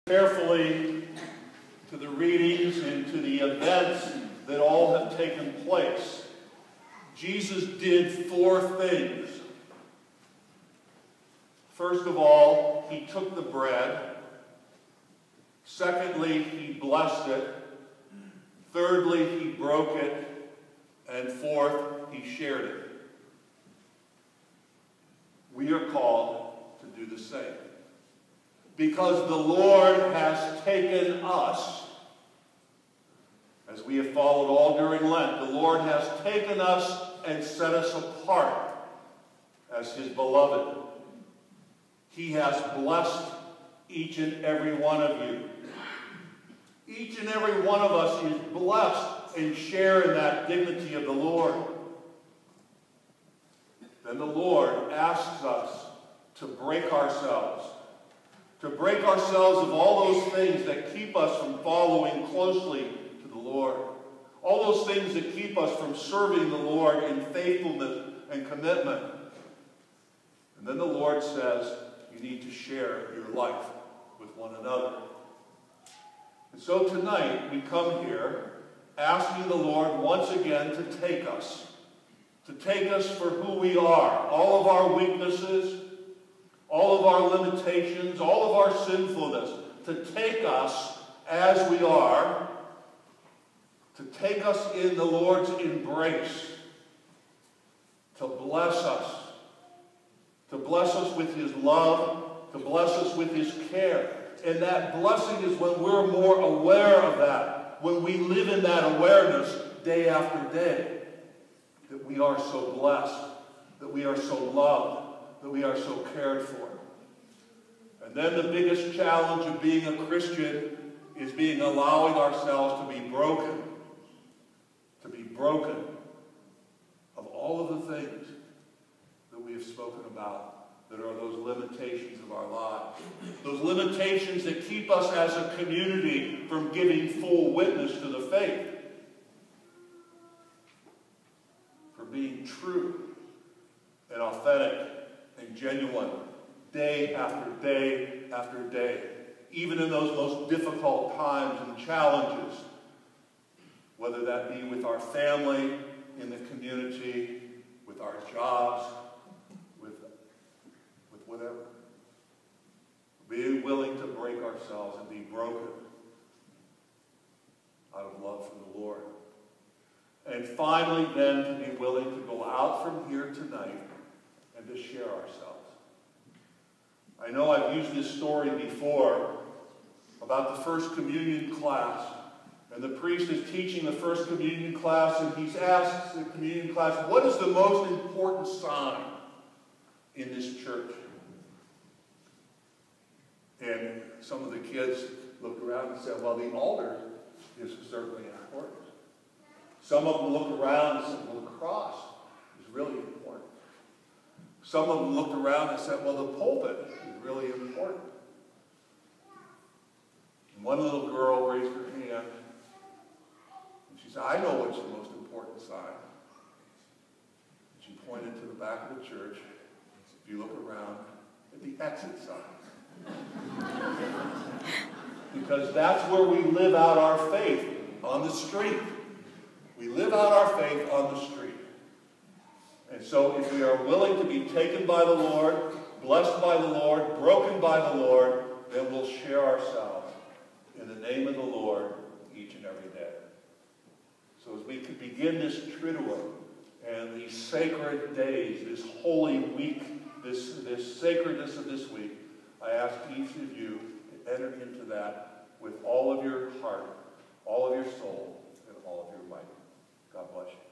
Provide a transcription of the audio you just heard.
Carefully to the readings and to the events that all have taken place. Jesus did four things. First of all, he took the bread. Secondly, he blessed it. Thirdly, he broke it. And fourth, he shared it. We are called to do the same. Because the Lord has taken us, as we have followed all during Lent, the Lord has taken us and set us apart as his beloved. He has blessed each and every one of you. Each and every one of us is blessed and share in that dignity of the Lord. Then the Lord asks us to break ourselves. To break ourselves of all those things that keep us from following closely to the Lord. All those things that keep us from serving the Lord in faithfulness and commitment. And then the Lord says, you need to share your life with one another. And so tonight we come here asking the Lord once again to take us. To take us for who we are. All of our weaknesses, all of our limitations, all of our sinfulness, to take us as we are, to take us in the Lord's embrace, to bless us with his love, to bless us with his care. And that blessing is when we're more aware of that, when we live in that awareness day after day, that we are so blessed, that we are so loved, that we are so cared for. And then the biggest challenge of being a Christian is allowing ourselves to be broken of all of the things that we have spoken about that are those limitations of our lives. Those limitations that keep us as a community from giving full witness to the faith. For being true and authentic and genuine day after day after day, even in those most difficult times and challenges, whether that be with our family, in the community, with our jobs, with whatever. Being willing to break ourselves and be broken out of love for the Lord. And finally, then, to be willing to go out from here tonight and to share ourselves. I know I've used this story before about the First Communion class. And the priest is teaching the First Communion class, and he's asked the communion class, what is the most important sign in this church? And some of the kids looked around and said, well, the altar is certainly important. Some of them looked around and said, well, the cross is really important. Some of them looked around and said, well, the pulpit is really important. And one little girl raised her hand, and she said, I know what's the most important sign. And she pointed to the back of the church. If you look around at the exit sign. Because that's where we live out our faith, on the street. We live out our faith on the street. And so if we are willing to be taken by the Lord, blessed by the Lord, broken by the Lord, then we'll share ourselves in the name of the Lord each and every day. So as we can begin this Triduum and these sacred days, this holy week, this sacredness of this week, I ask each of you to enter into that with all of your heart, all of your soul, and all of your might. God bless you.